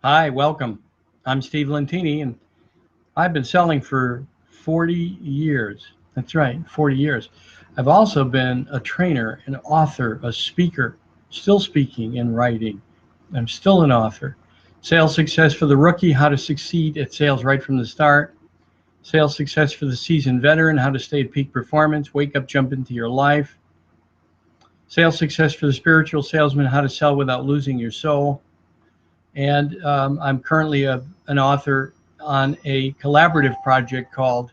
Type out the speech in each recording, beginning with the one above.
Hi, welcome. I'm Steve Lentini, and I've been selling for 40 years. That's right, 40 years. I've also been a trainer, an author, a speaker, still speaking and writing. I'm still an author. Sales Success for the Rookie, How to Succeed at Sales Right from the Start. Sales Success for the Seasoned Veteran, How to Stay at Peak Performance, Wake Up, Jump into Your Life. Sales Success for the Spiritual Salesman, How to Sell Without Losing Your Soul. And I'm currently an author on a collaborative project called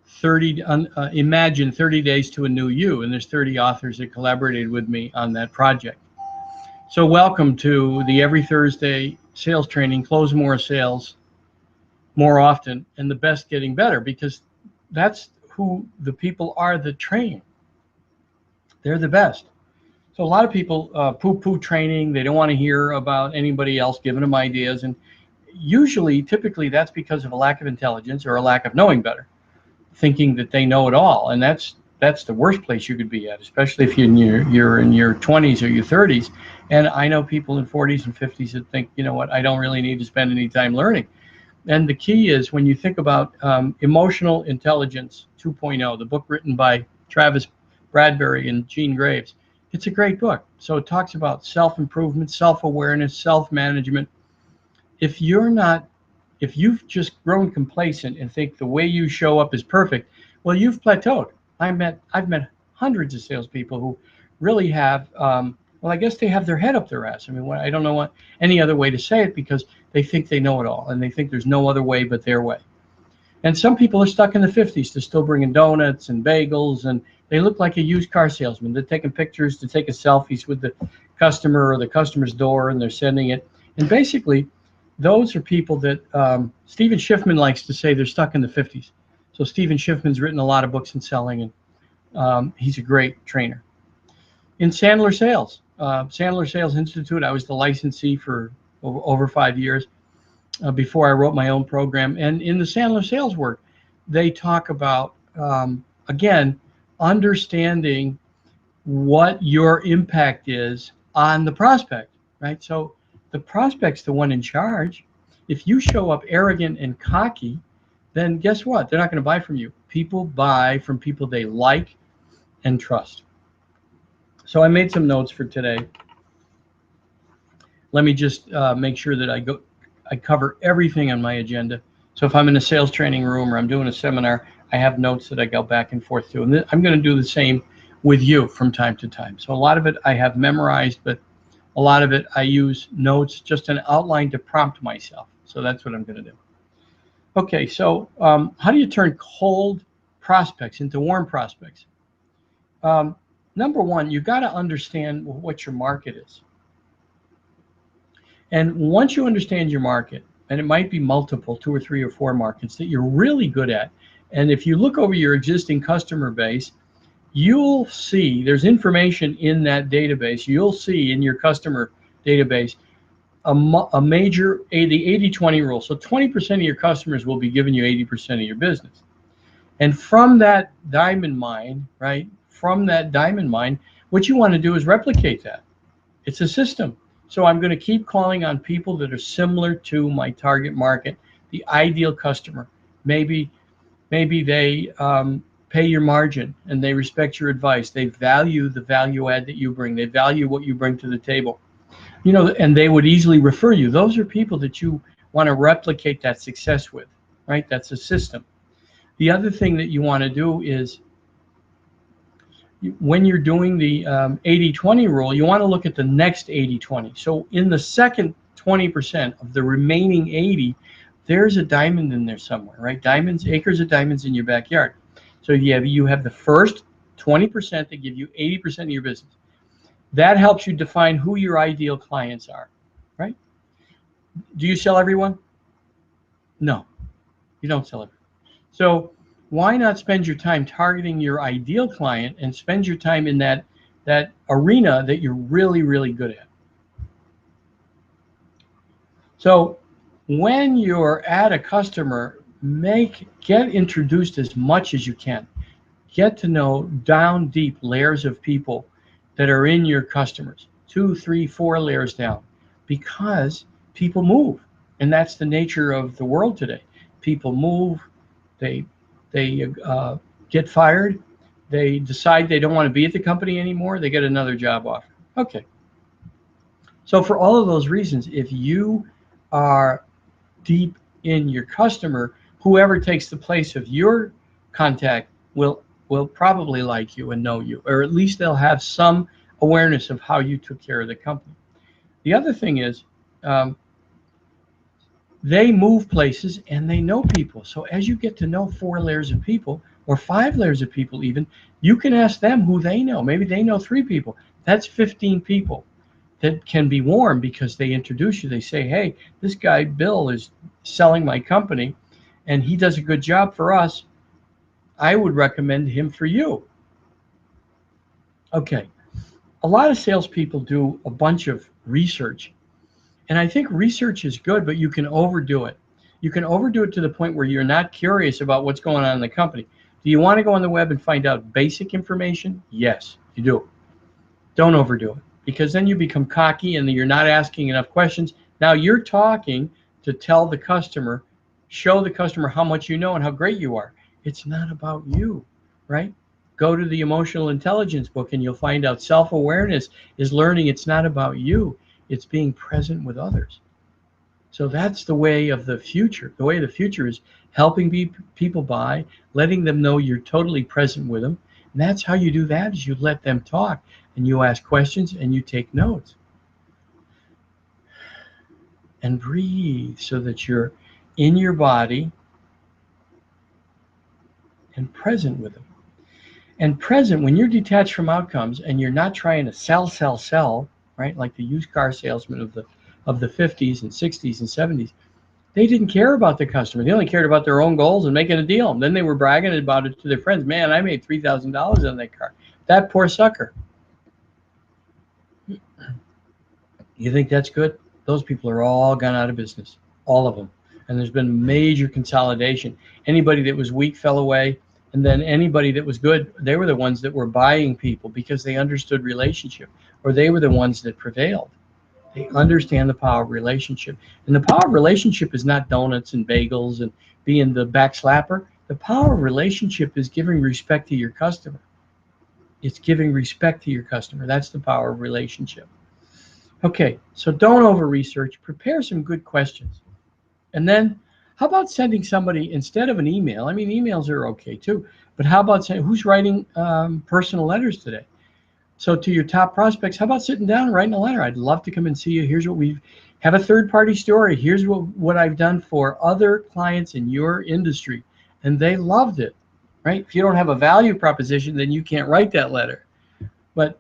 30 Imagine 30 Days to a New You, and there's 30 authors that collaborated with me on that project. So welcome to the Every Thursday sales training, close more sales more often, and the best getting better, because that's who the people are that train. They're the best. So a lot of people poo-poo training. They don't want to hear about anybody else giving them ideas, and typically, that's because of a lack of intelligence or a lack of knowing better, thinking that they know it all, and that's the worst place you could be at, especially if you're in your 20s or your 30s. And I know people in 40s and 50s that think, you know what, I don't really need to spend any time learning. And the key is when you think about Emotional Intelligence 2.0, the book written by Travis Bradberry and Gene Graves. It's a great book. So it talks about self-improvement, self-awareness, self-management. If you're not, if you've just grown complacent and think the way you show up is perfect, well, you've plateaued. I've met hundreds of salespeople who really have, well, I guess they have their head up their ass. I mean, I don't know what any other way to say it, because they think they know it all and they think there's no other way but their way. And some people are stuck in the 50s. They're still bringing donuts and bagels, and they look like a used car salesman. They're taking pictures to take a selfies with the customer or the customer's door, and they're sending it. And basically, those are people that Stephen Schiffman likes to say they're stuck in the 50s. So Stephen Schiffman's written a lot of books in selling, and he's a great trainer. In Sandler Sales Institute, I was the licensee for over 5 years before I wrote my own program. And in the Sandler Sales work, they talk about, again, understanding what your impact is on the prospect, right? So the prospect's the one in charge. If you show up arrogant and cocky, then guess what? They're not going to buy from you. People buy from people they like and trust. So I made some notes for today. Let me just make sure that I cover everything on my agenda. So if I'm in a sales training room or I'm doing a seminar, I have notes that I go back and forth to. And I'm going to do the same with you from time to time. So a lot of it I have memorized, but a lot of it I use notes, just an outline to prompt myself. So that's what I'm going to do. Okay, so how do you turn cold prospects into warm prospects? Um, Number one, you got to understand what your market is. And once you understand your market, and it might be multiple, 2 or 3 or 4 markets that you're really good at, and if you look over your existing customer base, you'll see there's information in that database. You'll see in your customer database a major, the 80-20 rule. So 20% of your customers will be giving you 80% of your business. And from that diamond mine, right, from that diamond mine, what you want to do is replicate that. It's a system. So I'm going to keep calling on people that are similar to my target market, the ideal customer. Maybe they pay your margin and they respect your advice. They value the value add that you bring. They value what you bring to the table. You know, and they would easily refer you. Those are people that you want to replicate that success with, right? That's a system. The other thing that you want to do is when you're doing the 80-20 rule, you want to look at the next 80-20. So in the second 20% of the remaining 80, there's a diamond in there somewhere, right? Diamonds, acres of diamonds in your backyard. So you have the first 20% that give you 80% of your business. That helps you define who your ideal clients are, right? Do you sell everyone? No, you don't sell everyone. So why not spend your time targeting your ideal client and spend your time in that arena that you're really, really good at? So when you're at a customer, get introduced as much as you can. Get to know down deep layers of people that are in your customers, 2, 3, 4 layers down, because people move, and that's the nature of the world today. People move, they get fired, they decide they don't want to be at the company anymore, they get another job offer. Okay. So for all of those reasons, if you are deep in your customer, whoever takes the place of your contact will probably like you and know you, or at least they'll have some awareness of how you took care of the company. The other thing is, they move places and they know people. So as you get to know 4 layers of people, or 5 layers of people even, you can ask them who they know. Maybe they know 3 people. That's 15 people that can be warm because they introduce you. They say, hey, this guy Bill is selling my company and he does a good job for us. I would recommend him for you. Okay. A lot of salespeople do a bunch of research. And I think research is good, but you can overdo it. You can overdo it to the point where you're not curious about what's going on in the company. Do you want to go on the web and find out basic information? Yes, you do. Don't overdo it, because then you become cocky and you're not asking enough questions. Now you're talking to tell the customer, show the customer how much you know and how great you are. It's not about you, right? Go to the emotional intelligence book and you'll find out self-awareness is learning it's not about you. It's being present with others. So that's the way of the future. The way of the future is helping people by, letting them know you're totally present with them. And that's how you do that, is you let them talk and you ask questions and you take notes. And breathe so that you're in your body and present with them. And present, when you're detached from outcomes and you're not trying to sell, right? Like the used car salesman of the 50s and 60s and 70s. They didn't care about the customer. They only cared about their own goals and making a deal. And then they were bragging about it to their friends. Man, I made $3,000 on that car. That poor sucker. You think that's good? Those people are all gone out of business. All of them. And there's been major consolidation. Anybody that was weak fell away. And then anybody that was good, they were the ones that were buying people because they understood relationship, or they were the ones that prevailed. They understand the power of relationship. And the power of relationship is not donuts and bagels and being the backslapper. The power of relationship is giving respect to your customer. It's giving respect to your customer. That's the power of relationship. Okay, so don't over-research. Prepare some good questions. And then how about sending somebody, instead of an email, I mean, emails are okay too, but how about saying, who's writing personal letters today? So to your top prospects, how about sitting down and writing a letter? I'd love to come and see you. Here's what we have, a third-party story. Here's what I've done for other clients in your industry. And they loved it, right? If you don't have a value proposition, then you can't write that letter. But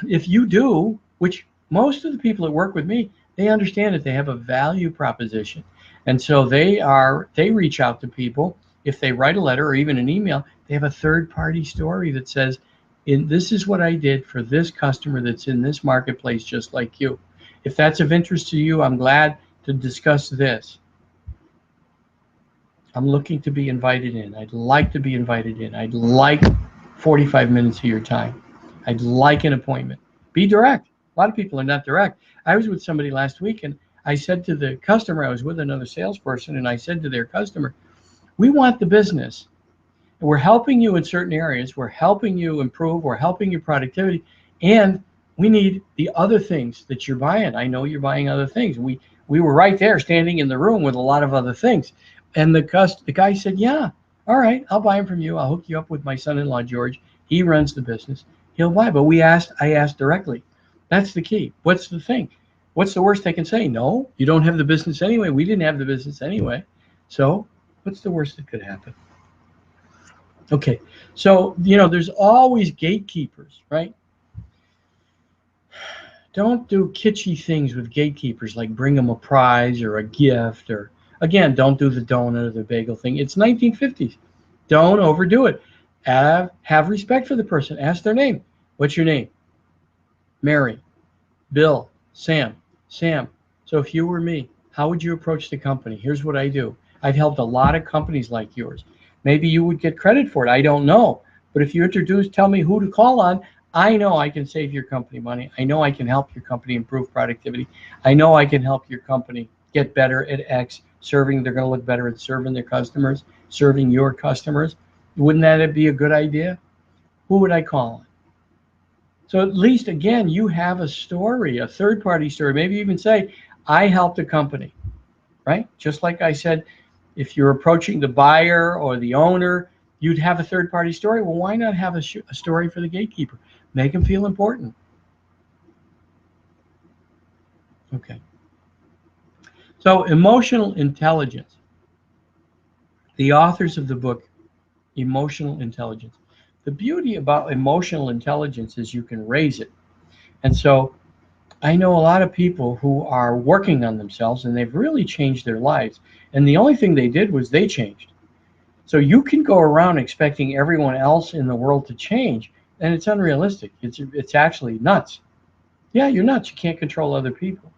if you do, which most of the people that work with me, they understand that they have a value proposition. And so they reach out to people. If they write a letter or even an email, they have a third-party story that says, this is what I did for this customer that's in this marketplace just like you. If that's of interest to you, I'm glad to discuss this. I'm looking to be invited in. I'd like to be invited in. I'd like 45 minutes of your time. I'd like an appointment. Be direct. A lot of people are not direct. I was with somebody last week and I said to the customer, I was with another salesperson, and I said to their customer, we want the business. We're helping you in certain areas. We're helping you improve. We're helping your productivity. And we need the other things that you're buying. I know you're buying other things. We were right there standing in the room with a lot of other things. And the guy said, yeah, all right, I'll buy them from you. I'll hook you up with my son-in-law, George. He runs the business. He'll buy. But I asked directly. That's the key. What's the thing? What's the worst they can say? No, you don't have the business anyway. We didn't have the business anyway. So what's the worst that could happen? Okay, so, there's always gatekeepers, right? Don't do kitschy things with gatekeepers, like bring them a prize or a gift, or, again, don't do the donut or the bagel thing. It's 1950s. Don't overdo it. Have respect for the person. Ask their name. What's your name? Mary, Bill, Sam. Sam. So if you were me, how would you approach the company? Here's what I do. I've helped a lot of companies like yours. Maybe you would get credit for it. I don't know. But if you tell me who to call on, I know I can save your company money. I know I can help your company improve productivity. I know I can help your company get better at X, serving, they're going to look better at serving their customers, serving your customers. Wouldn't that be a good idea? Who would I call on? So at least, again, you have a story, a third-party story. Maybe even say, I helped a company, right? Just like I said, if you're approaching the buyer or the owner, you'd have a third-party story. Well, why not have a story for the gatekeeper? Make them feel important. Okay. So emotional intelligence. The authors of the book, Emotional Intelligence. The beauty about emotional intelligence is you can raise it. And so I know a lot of people who are working on themselves and they've really changed their lives. And the only thing they did was they changed. So you can go around expecting everyone else in the world to change, and it's unrealistic. It's actually nuts. Yeah, you're nuts. You can't control other people.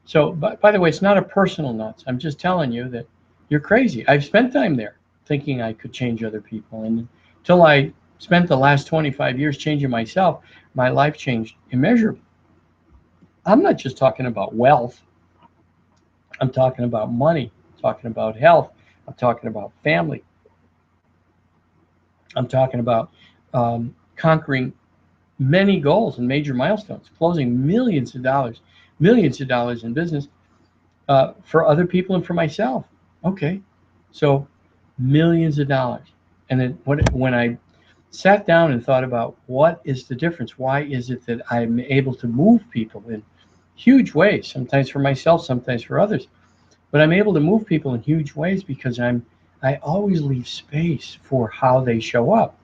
So, by the way, it's not a personal nuts. I'm just telling you that you're crazy. I've spent time there thinking I could change other people. And until I spent the last 25 years changing myself, my life changed immeasurably. I'm not just talking about wealth. I'm talking about money. I'm talking about health. I'm talking about family. I'm talking about conquering many goals and major milestones, closing millions of dollars in business for other people and for myself. Okay, so millions of dollars. And then when I sat down and thought about what is the difference, why is it that I'm able to move people in huge ways, sometimes for myself, sometimes for others, but I'm able to move people in huge ways because I always leave space for how they show up.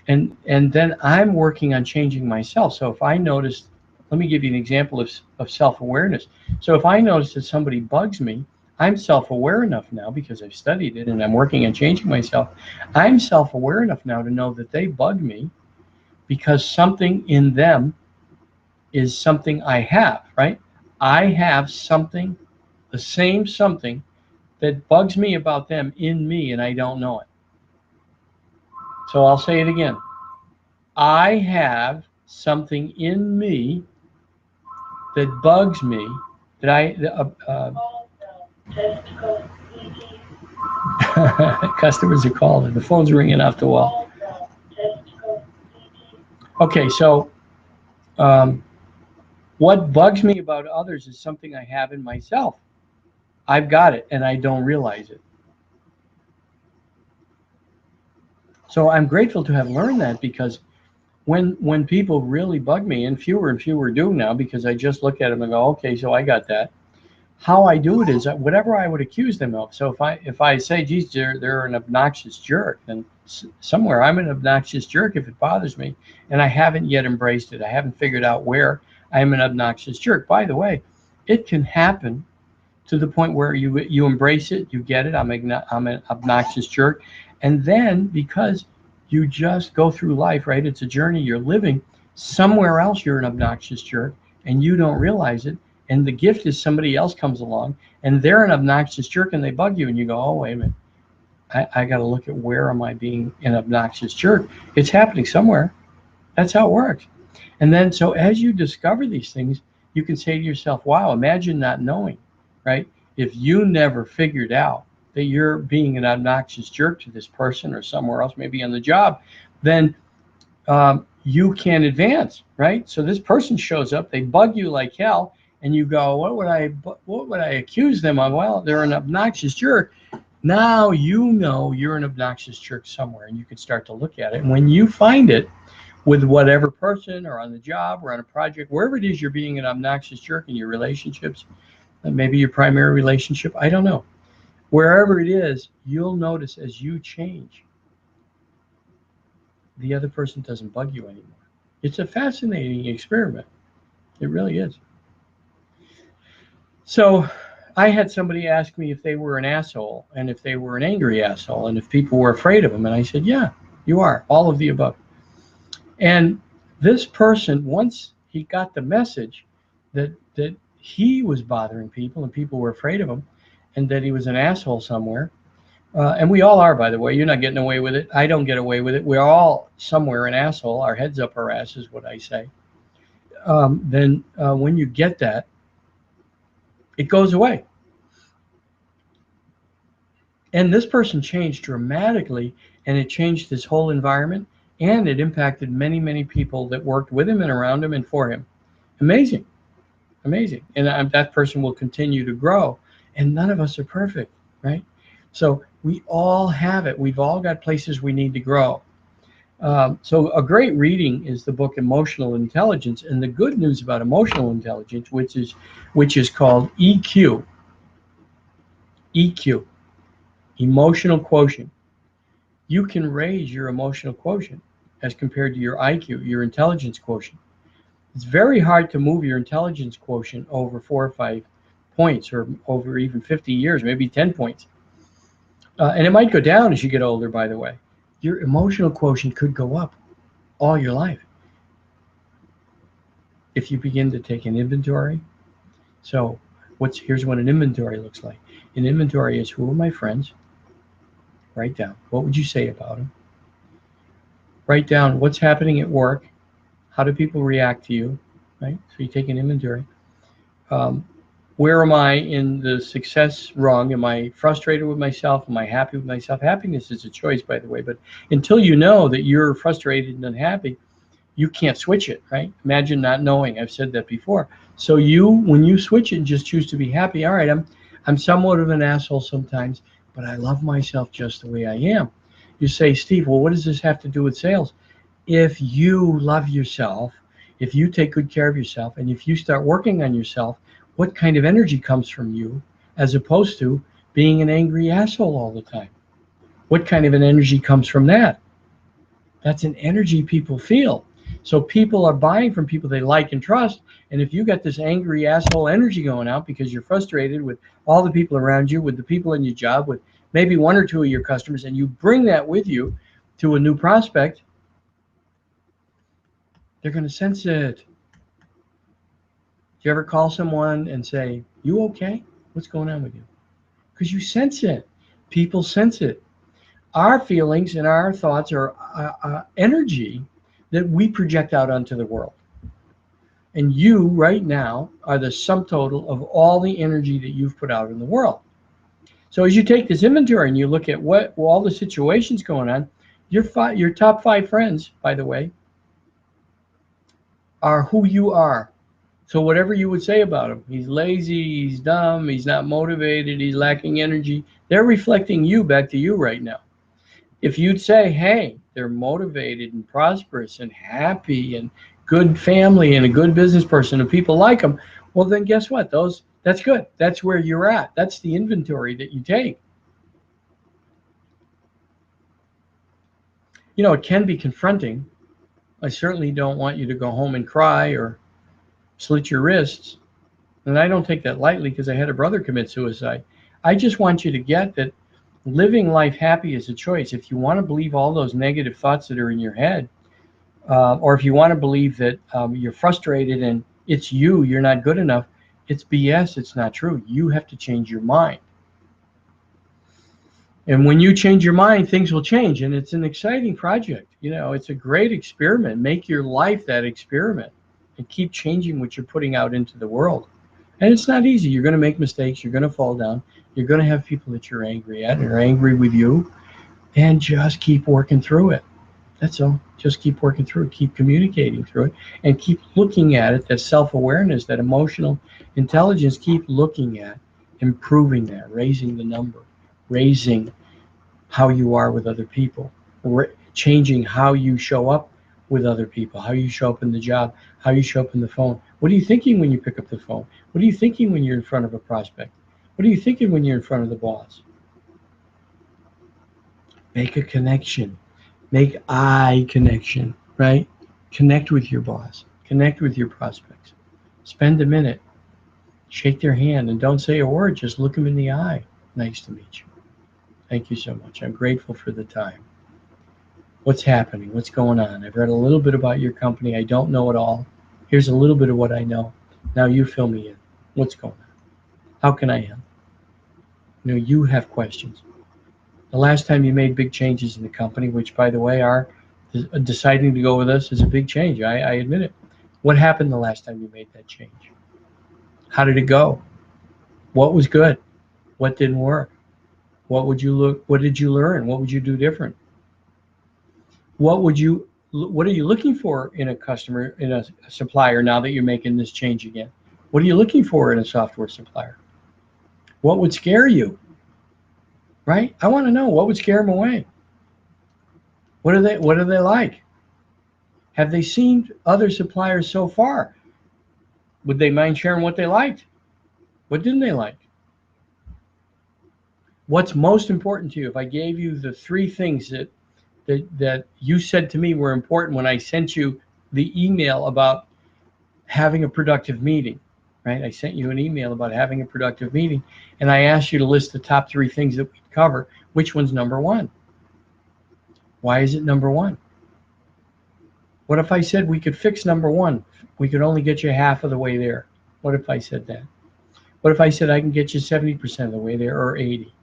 And then I'm working on changing myself. So if I notice, let me give you an example of self-awareness. So if I notice that somebody bugs me, I'm self-aware enough now because I've studied it and I'm working on changing myself. I'm self-aware enough now to know that they bug me because something in them is something I have, right? I have something, the same something that bugs me about them in me and I don't know it. So I'll say it again. I have something in me that bugs me that customers are calling. The phone's ringing off the wall. Okay, so what bugs me about others is something I have in myself. I've got it and I don't realize it. So I'm grateful to have learned that because when people really bug me, and fewer do now because I just look at them and go, okay, so I got that. How I do it is whatever I would accuse them of. So if I say, geez, they're an obnoxious jerk, then somewhere I'm an obnoxious jerk if it bothers me, and I haven't yet embraced it. I haven't figured out where I'm an obnoxious jerk. By the way, it can happen to the point where you embrace it, you get it. I'm an obnoxious jerk, and then because you just go through life, right? It's a journey you're living. Somewhere else you're an obnoxious jerk, and you don't realize it. And the gift is somebody else comes along, and they're an obnoxious jerk, and they bug you, and you go, oh wait a minute, I got to look at where am I being an obnoxious jerk? It's happening somewhere. That's how it works. And then so as you discover these things, you can say to yourself, wow, imagine not knowing, right? If you never figured out that you're being an obnoxious jerk to this person or somewhere else, maybe on the job, then you can advance, right? So this person shows up, they bug you like hell, and you go, what would I accuse them of? Well, they're an obnoxious jerk. Now you know you're an obnoxious jerk somewhere, and you can start to look at it. And when you find it, with whatever person or on the job or on a project, wherever it is you're being an obnoxious jerk in your relationships, maybe your primary relationship, I don't know. Wherever it is, you'll notice as you change, the other person doesn't bug you anymore. It's a fascinating experiment. It really is. So I had somebody ask me if they were an asshole and if they were an angry asshole and if people were afraid of them. And I said, yeah, you are, all of the above. And this person, once he got the message that he was bothering people and people were afraid of him and that he was an asshole somewhere, and we all are, by the way, you're not getting away with it. I don't get away with it. We're all somewhere an asshole. Our heads up our ass is what I say. Then when you get that, It goes away. And this person changed dramatically, and it changed his whole environment, and it impacted many, many people that worked with him and around him and for him. Amazing, amazing. And that person will continue to grow. And none of us are perfect, right? So we all have it. We've all got places we need to grow. So a great reading is the book Emotional Intelligence, and the good news about emotional intelligence, which is called EQ, EQ, emotional quotient. You can raise your emotional quotient as compared to your IQ, your intelligence quotient. It's very hard to move your intelligence quotient over 4 or 5 points, or over even 50 years, maybe 10 points. And it might go down as you get older, by the way. Your emotional quotient could go up all your life if you begin to take an inventory. So here's what an inventory looks like. An inventory is, who are my friends? Write down. What would you say about them? Write down what's happening at work. How do people react to you? Right? So you take an inventory. Where am I in the success rung? Am I frustrated with myself? Am I happy with myself? Happiness is a choice, by the way. But until you know that you're frustrated and unhappy, you can't switch it, right? Imagine not knowing. I've said that before. So when you switch it and just choose to be happy, all right, I'm somewhat of an asshole sometimes, but I love myself just the way I am. You say, Steve, well, what does this have to do with sales? If you love yourself, if you take good care of yourself, and if you start working on yourself, what kind of energy comes from you, as opposed to being an angry asshole all the time? What kind of an energy comes from that? That's an energy people feel. So people are buying from people they like and trust. And if you got this angry asshole energy going out because you're frustrated with all the people around you, with the people in your job, with maybe 1 or 2 of your customers, and you bring that with you to a new prospect, they're going to sense it. Do you ever call someone and say, you okay? What's going on with you? Because you sense it. People sense it. Our feelings and our thoughts are energy that we project out onto the world. And you right now are the sum total of all the energy that you've put out in the world. So as you take this inventory and you look at what all the situations going on, your top 5 friends, by the way, are who you are. So whatever you would say about him, he's lazy, he's dumb, he's not motivated, he's lacking energy, they're reflecting you back to you right now. If you'd say, hey, they're motivated and prosperous and happy and good family and a good business person and people like them, well, then guess what? That's good. That's where you're at. That's the inventory that you take. You know, it can be confronting. I certainly don't want you to go home and cry or slit your wrists. And I don't take that lightly, because I had a brother commit suicide. I just want you to get that living life happy is a choice. If you want to believe all those negative thoughts that are in your head, or if you want to believe that you're frustrated and you're not good enough, it's BS. It's not true. You have to change your mind. And when you change your mind, things will change. And it's an exciting project. You know, it's a great experiment. Make your life that experiment and keep changing what you're putting out into the world. And it's not easy. You're going to make mistakes. You're going to fall down. You're going to have people that you're angry at and are angry with you. And just keep working through it. That's all. Just keep working through it. Keep communicating through it. And keep looking at it. That self-awareness, that emotional intelligence, keep looking at improving that, raising the number, raising how you are with other people, changing how you show up with other people, how you show up in the job, how you show up in the phone. What are you thinking when you pick up the phone? What are you thinking when you're in front of a prospect? What are you thinking when you're in front of the boss? Make a connection. Make eye connection, right? Connect with your boss. Connect with your prospects. Spend a minute. Shake their hand and don't say a word. Just look them in the eye. Nice to meet you. Thank you so much. I'm grateful for the time. What's happening? What's going on? I've read a little bit about your company. I don't know it all. Here's a little bit of what I know. Now you fill me in. What's going on? How can I help? You know, you have questions. The last time you made big changes in the company, which, by the way, are deciding to go with us, is a big change. I admit it. What happened the last time you made that change? How did it go? What was good? What didn't work? What did you learn? What would you do different? What are you looking for in a customer, in a supplier, now that you're making this change again? What are you looking for in a software supplier? What would scare you? Right? I want to know what would scare them away. What are they like? Have they seen other suppliers so far? Would they mind sharing what they liked? What didn't they like? What's most important to you? If I gave you the three things that you said to me were important when I sent you the email about having a productive meeting, right? I sent you an email about having a productive meeting, and I asked you to list the top three things that we'd cover. Which one's number one? Why is it number one? What if I said we could fix number one? We could only get you half of the way there. What if I said that? What if I said I can get you 70% of the way there, or 80?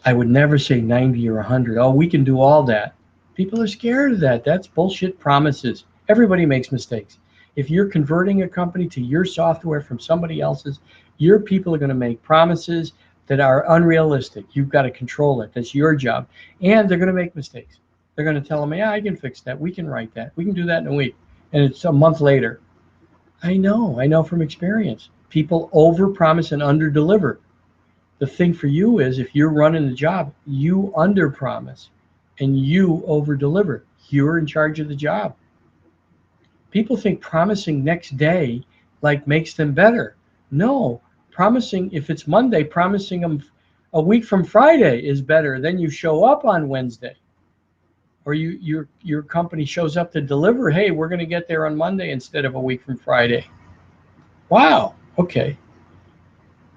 I would never say 90 or 100. Oh, we can do all that. People are scared of that. That's bullshit promises. Everybody makes mistakes. If you're converting a company to your software from somebody else's, your people are going to make promises that are unrealistic. You've got to control it. That's your job. And they're going to make mistakes. They're going to tell them, yeah, I can fix that. We can write that. We can do that in a week. And it's a month later. I know from experience. People overpromise and underdeliver. The thing for you is, if you're running the job, you underpromise and you overdeliver. You're in charge of the job. People think promising next day like makes them better. No, promising, if it's Monday, promising them a week from Friday is better. Then you show up on Wednesday, or your company shows up to deliver. Hey, we're going to get there on Monday instead of a week from Friday. Wow. Okay.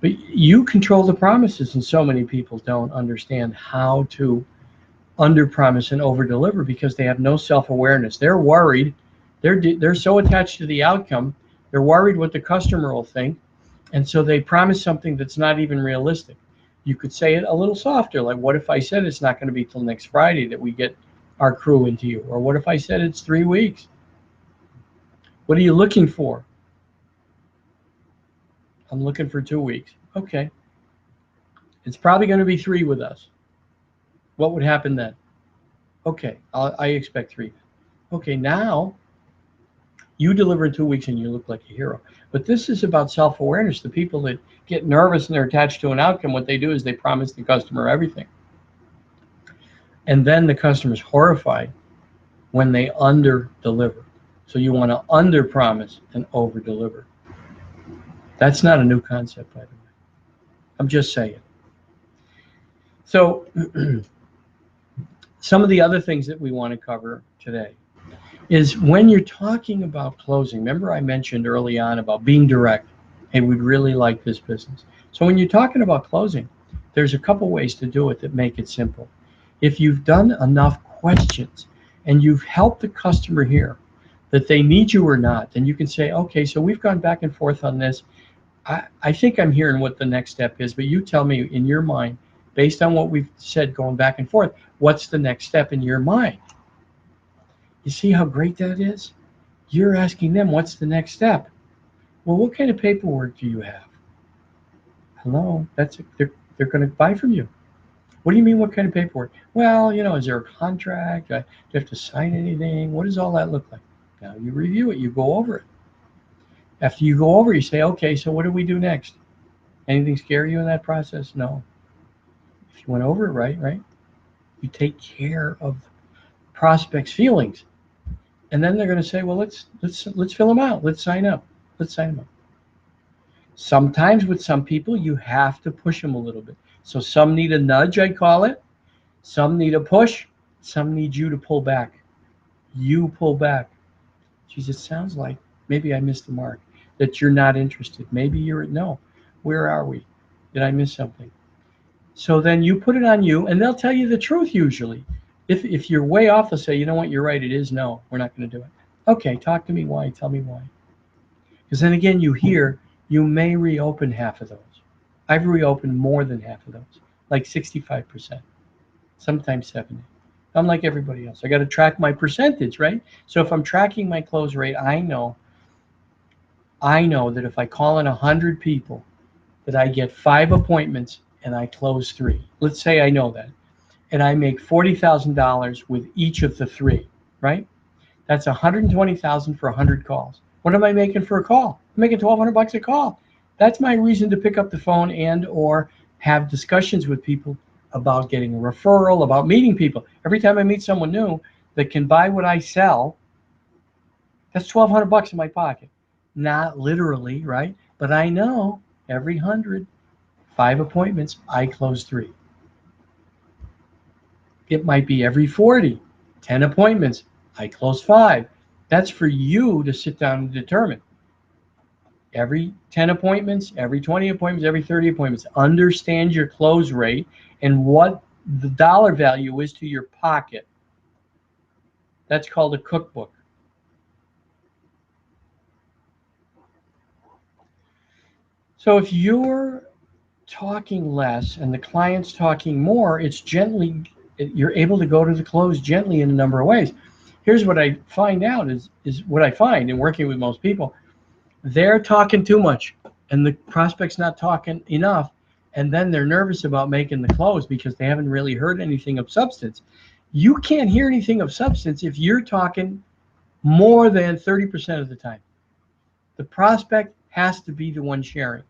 But you control the promises, and so many people don't understand how to underpromise and overdeliver because they have no self-awareness. They're worried. They're so attached to the outcome. They're worried what the customer will think, and so they promise something that's not even realistic. You could say it a little softer, like, what if I said it's not going to be till next Friday that we get our crew into you? Or what if I said it's 3 weeks? What are you looking for? I'm looking for 2 weeks. Okay. It's probably going to be 3 with us. What would happen then? Okay, I expect 3. Okay, now you deliver in 2 weeks and you look like a hero. But this is about self-awareness. The people that get nervous and they're attached to an outcome, what they do is they promise the customer everything. And then the customer's horrified when they under-deliver. So you want to under-promise and over-deliver. That's not a new concept, by the way. I'm just saying. So some of the other things that we want to cover today is when you're talking about closing. Remember I mentioned early on about being direct. Hey, we'd really like this business. So when you're talking about closing, there's a couple ways to do it that make it simple. If you've done enough questions and you've helped the customer here that they need you or not, then you can say, okay, so we've gone back and forth on this. I think I'm hearing what the next step is, but you tell me in your mind, based on what we've said going back and forth, what's the next step in your mind? You see how great that is? You're asking them, what's the next step? Well, what kind of paperwork do you have? Hello, they're going to buy from you. What do you mean, what kind of paperwork? Well, is there a contract? Do you have to sign anything? What does all that look like? Now you review it, you go over it. After you go over it, you say, okay, so what do we do next? Anything scare you in that process? No. If you went over it right? You take care of prospects' feelings. And then they're going to say, well, let's fill them out. Let's sign up. Let's sign them up. Sometimes with some people, you have to push them a little bit. So some need a nudge, I call it. Some need a push. Some need you to pull back. You pull back. Geez, it sounds like maybe I missed the mark, that you're not interested. Maybe no. Where are we? Did I miss something? So then you put it on you, and they'll tell you the truth usually. If you're way off, they'll say, you know what, you're right, it is no, we're not going to do it. Okay, talk to me why, tell me why. Because then again, you may reopen half of those. I've reopened more than half of those, like 65%, sometimes 70%. I'm like everybody else. I got to track my percentage, right? So if I'm tracking my close rate, I know that if I call in 100 people, that I get 5 appointments and I close 3. Let's say I know that. And I make $40,000 with each of the 3, right? That's $120,000 for 100 calls. What am I making for a call? I'm making $1,200 a call. That's my reason to pick up the phone and or have discussions with people about getting a referral, about meeting people. Every time I meet someone new that can buy what I sell, that's $1,200 in my pocket. Not literally, right? But I know every 100, 5 appointments, I close 3. It might be every 40, 10 appointments, I close 5. That's for you to sit down and determine. Every 10 appointments, every 20 appointments, every 30 appointments. Understand your close rate and what the dollar value is to your pocket. That's called a cookbook. So if you're talking less and the client's talking more, it's gently, you're able to go to the close gently in a number of ways. Here's what I find out is what I find in working with most people. They're talking too much and the prospect's not talking enough, and then they're nervous about making the close because they haven't really heard anything of substance. You can't hear anything of substance if you're talking more than 30% of the time. The prospect has to be the one sharing.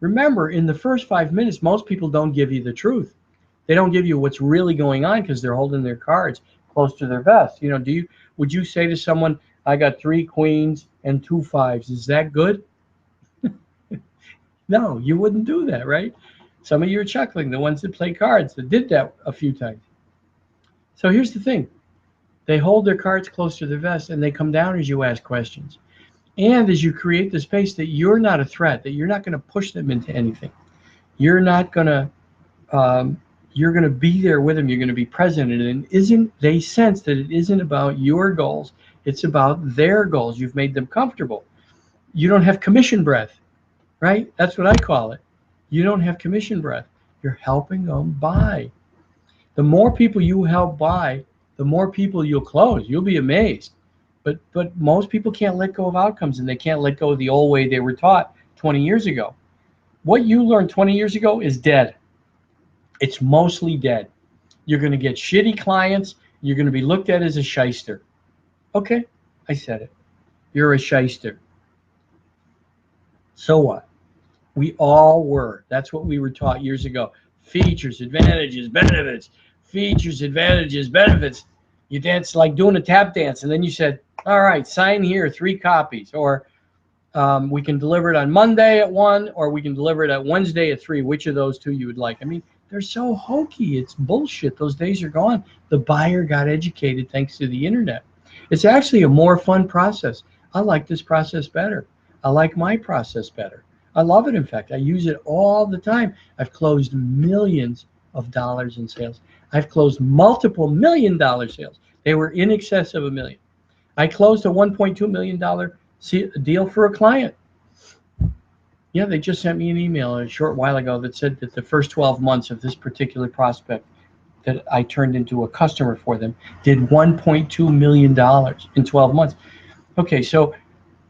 Remember, in the first 5 minutes, most people don't give you the truth. They don't give you what's really going on because they're holding their cards close to their vest. You know, would you say to someone, I got 3 queens and 2 5s. Is that good? No, you wouldn't do that, right? Some of you are chuckling, the ones that play cards that did that a few times. So here's the thing. They hold their cards close to their vest and they come down as you ask questions. And as you create the space that you're not a threat, that you're not going to push them into anything. You're not going to, you're going to be there with them. You're going to be present. And they sense that it isn't about your goals. It's about their goals. You've made them comfortable. You don't have commission breath, right? That's what I call it. You don't have commission breath. You're helping them buy. The more people you help buy, the more people you'll close. You'll be amazed. But most people can't let go of outcomes, and they can't let go of the old way they were taught 20 years ago. What you learned 20 years ago is dead. It's mostly dead. You're going to get shitty clients. You're going to be looked at as a shyster. Okay, I said it. You're a shyster. So what? We all were. That's what we were taught years ago. Features, advantages, benefits. Features, advantages, benefits. You danced like doing a tap dance, and then you said, all right, sign here, 3 copies. Or we can deliver it on Monday at 1, or we can deliver it at Wednesday at 3. Which of those 2 you would like? I mean, they're so hokey. It's bullshit. Those days are gone. The buyer got educated thanks to the internet. It's actually a more fun process. I like this process better. I like my process better. I love it. In fact, I use it all the time. I've closed millions of dollars in sales. I've closed multiple $1 million sales. They were in excess of $1 million. I closed a $1.2 million deal for a client. Yeah, they just sent me an email a short while ago that said that the first 12 months of this particular prospect that I turned into a customer for them did $1.2 million in 12 months. Okay, so,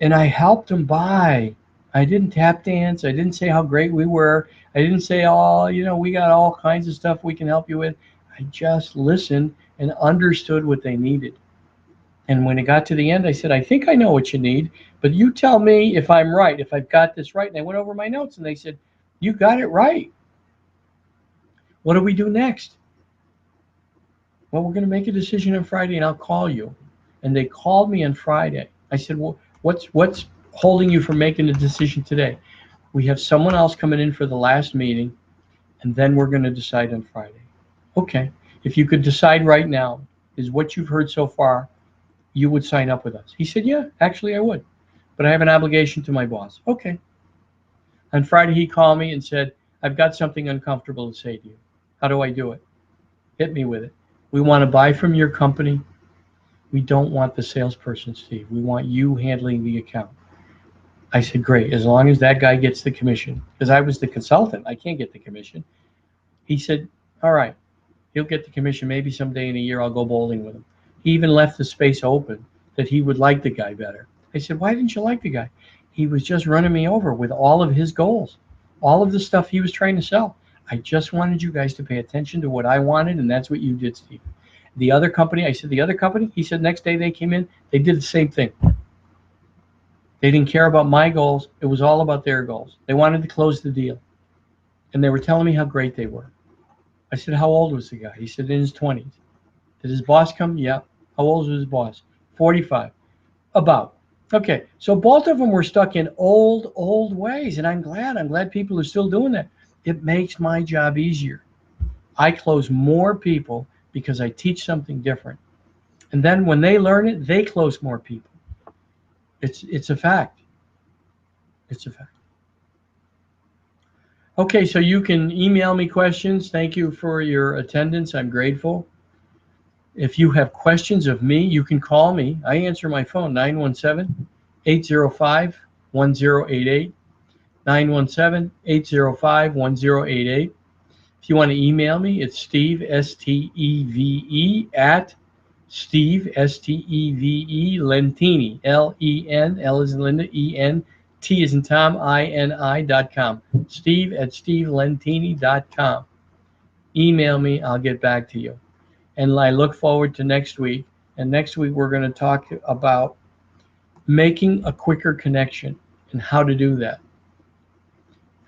and I helped them buy. I didn't tap dance. I didn't say how great we were. I didn't say, oh, you know, we got all kinds of stuff we can help you with. I just listened and understood what they needed. And when it got to the end, I said, I think I know what you need, but you tell me if I'm right, if I've got this right. And I went over my notes and they said, you got it right. What do we do next? Well, we're going to make a decision on Friday and I'll call you. And they called me on Friday. I said, well, what's holding you from making a decision today? We have someone else coming in for the last meeting, and then we're going to decide on Friday. Okay, if you could decide right now, is what you've heard so far, you would sign up with us? He said, yeah, actually I would, but I have an obligation to my boss. Okay. On Friday, he called me and said, I've got something uncomfortable to say to you. How do I do it? Hit me with it. We want to buy from your company. We don't want the salesperson, Steve. We want you handling the account. I said, great, as long as that guy gets the commission, because I was the consultant. I can't get the commission. He said, all right, he'll get the commission. Maybe someday in a year I'll go bowling with him. He even left the space open that he would like the guy better. I said, why didn't you like the guy? He was just running me over with all of his goals. all of the stuff he was trying to sell. I just wanted you guys to pay attention to what I wanted, and that's what you did, Steve. The other company, I said, the other company, he said, next day they came in, they did the same thing. They didn't care about my goals. It was all about their goals. They wanted to close the deal. And they were telling me how great they were. I said, how old was the guy? He said, in his 20s. Did his boss come? Yeah. How old was his boss? 45. About. Okay. So both of them were stuck in old ways. And I'm glad people are still doing that. It makes my job easier. I close more people because I teach something different. And then when they learn it, they close more people. It's a fact. It's a fact. Okay, so you can email me questions. Thank you for your attendance. I'm grateful. If you have questions of me, you can call me. I answer my phone, 917-805-1088, 917-805-1088. If you want to email me, it's Steve, S-T-E-V-E, at Steve, S-T-E-V-E, Lentini, L-E-N, L as in Linda, E-N, T as in Tom, I-N-I.com. Steve at stevelentini.com. Email me, I'll get back to you. And I look forward to next week. And next week, we're going to talk about making a quicker connection and how to do that.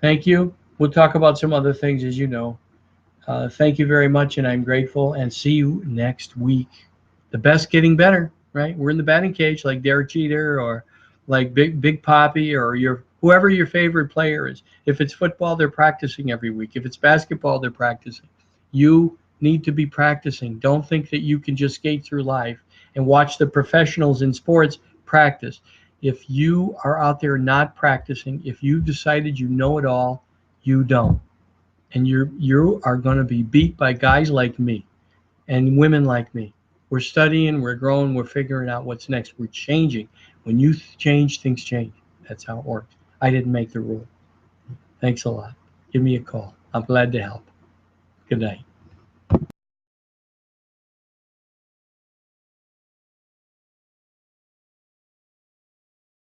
Thank you. We'll talk about some other things, as you know. Thank you very much, and I'm grateful. And see you next week. The best getting better, right? We're in the batting cage like Derek Jeter or like Big Papi or whoever your favorite player is. If it's football, they're practicing every week. If it's basketball, they're practicing. You need to be practicing. Don't think that you can just skate through life and watch the professionals in sports practice. If you are out there not practicing, if you've decided you know it all, you don't. And you are going to be beat by guys like me and women like me. We're studying, we're growing, we're figuring out what's next. We're changing. When you change, things change. That's how it works. I didn't make the rule. Thanks a lot. Give me a call. I'm glad to help. Good night.